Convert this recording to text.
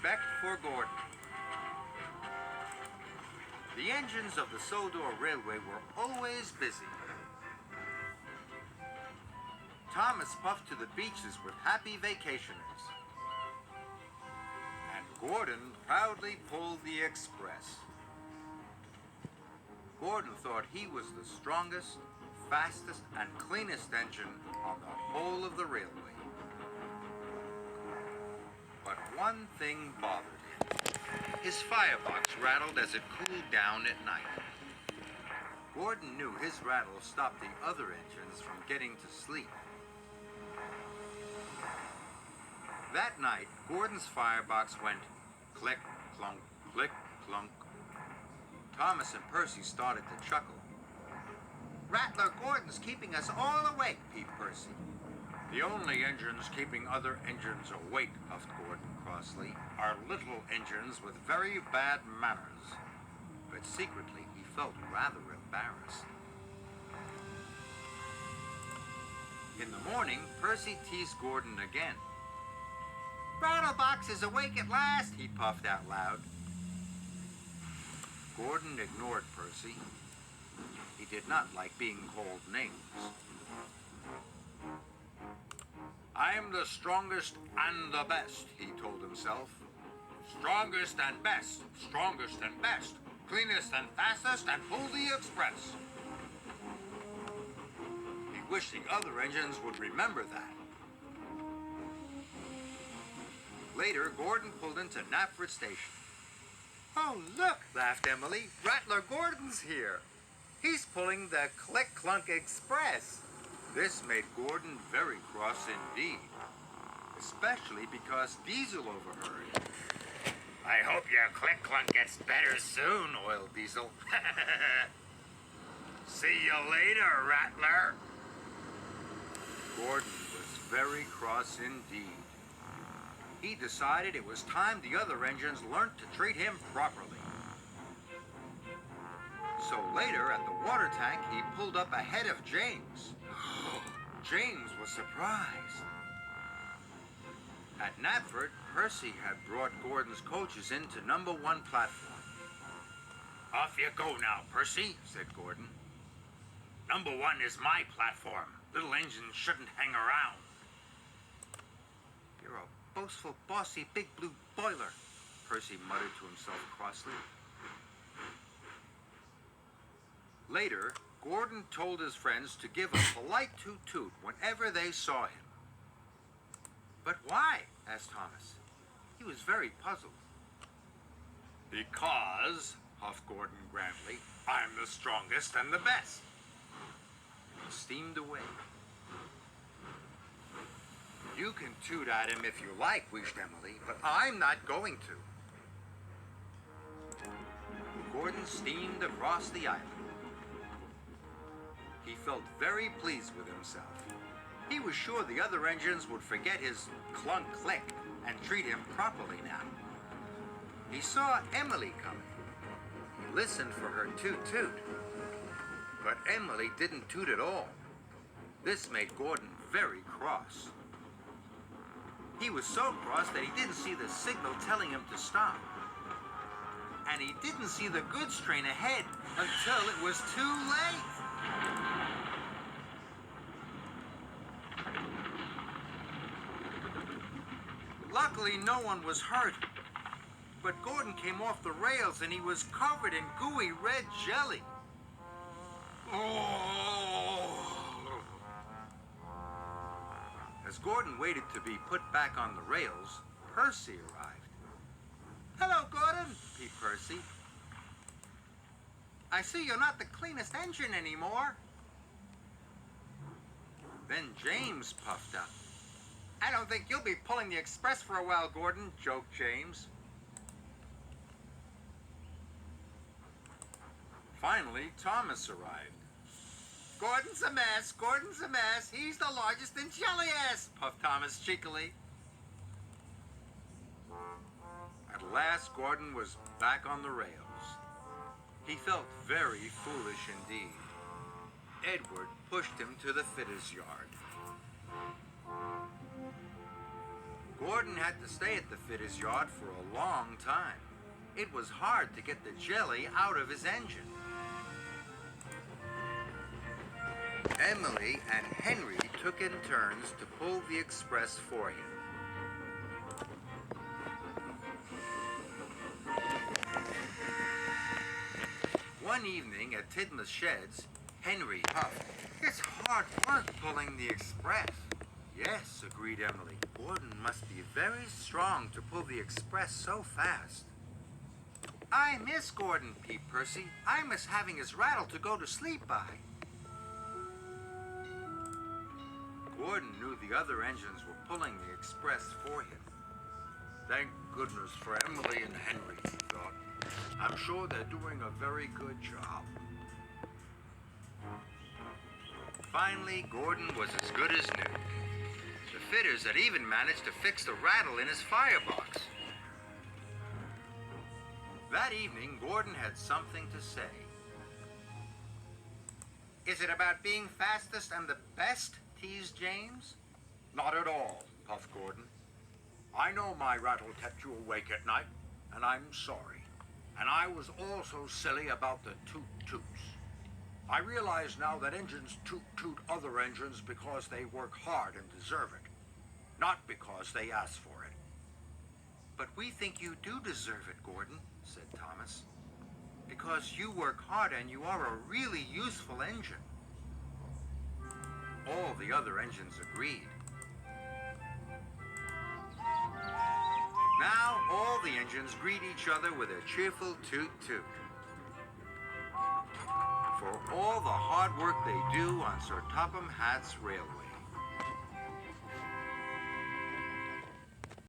respect for Gordon. The engines of the Sodor Railway were always busy. Thomas puffed to the beaches with happy vacationers. And Gordon proudly pulled the express. Gordon thought he was the strongest, fastest, and cleanest engine on the whole of the railway. But one thing bothered him. His firebox rattled as it cooled down at night. Gordon knew his rattle stopped the other engines from getting to sleep. That night, Gordon's firebox went click, clunk, click, clunk. Thomas and Percy started to chuckle. "Rattler Gordon's keeping us all awake," peeped Percy. "The only engines keeping other engines awake," puffed Gordon crossly, "are little engines with very bad manners." But secretly, he felt rather embarrassed. In the morning, Percy teased Gordon again. "Rattlebox is awake at last," he puffed out loud. Gordon ignored Percy. He did not like being called names. "I'm the strongest and the best," he told himself. "Strongest and best, strongest and best, cleanest and fastest, and pull the express." He wished the other engines would remember that. Later, Gordon pulled into Knapford Station. "Oh, look," laughed Emily. "Rattler Gordon's here. He's pulling the Click-Clunk Express." This made Gordon very cross indeed, especially because Diesel overheard. "I hope your Click-Clunk gets better soon," oiled Diesel. "See you later, Rattler." Gordon was very cross indeed. He decided it was time the other engines learned to treat him properly. So later, at the water tank, he pulled up ahead of James. James was surprised. At Knapford, Percy had brought Gordon's coaches into number 1 platform. "Off you go now, Percy," said Gordon. "Number 1 is my platform. Little engines shouldn't hang around." "You're a boastful, bossy, big blue boiler," Percy muttered to himself crossly. Later, Gordon told his friends to give a polite toot-toot whenever they saw him. "But why?" asked Thomas. He was very puzzled. "Because," huffed Gordon grandly, "I'm the strongest and the best." He steamed away. "You can toot at him if you like," wished Emily, "but I'm not going to." Gordon steamed across the island. He felt very pleased with himself. He was sure the other engines would forget his clunk-click and treat him properly now. He saw Emily coming. He listened for her toot-toot. But Emily didn't toot at all. This made Gordon very cross. He was so cross that he didn't see the signal telling him to stop. And he didn't see the goods train ahead until it was too late. Luckily, no one was hurt. But Gordon came off the rails and he was covered in gooey red jelly. Oh! As Gordon waited to be put back on the rails, Percy arrived. "Hello, Gordon," peeped Percy. "I see you're not the cleanest engine anymore." Then James puffed up. "I don't think you'll be pulling the express for a while, Gordon," joked James. Finally, Thomas arrived. "Gordon's a mess, Gordon's a mess. He's the largest in Julius," puffed Thomas cheekily. At last, Gordon was back on the rails. He felt very foolish indeed. Edward pushed him to the fitter's yard. Gordon had to stay at the fitter's yard for a long time. It was hard to get the jelly out of his engine. Emily and Henry took in turns to pull the express for him. One evening at Tidmouth's sheds, Henry puffed. "It's hard work pulling the express." "Yes," agreed Emily. "Gordon must be very strong to pull the express so fast." "I miss Gordon, Pie-Percy. I miss having his rattle to go to sleep by." Gordon knew the other engines were pulling the express for him. "Thank goodness for Emily and Henry," he thought. "I'm sure they're doing a very good job." Finally, Gordon was as good as new. The fitters had even managed to fix the rattle in his firebox. That evening, Gordon had something to say. "Is it about being fastest and the best?" teased James. "Not at all," puffed Gordon. "I know my rattle kept you awake at night, and I'm sorry. And I was also silly about the toot-toots. I realize now that engines toot-toot other engines because they work hard and deserve it, not because they ask for it." "But we think you do deserve it, Gordon," said Thomas, "because you work hard and you are a really useful engine." All the other engines agreed. Now all the engines greet each other with a cheerful toot-toot. For all the hard work they do on Sir Topham Hatt's railway.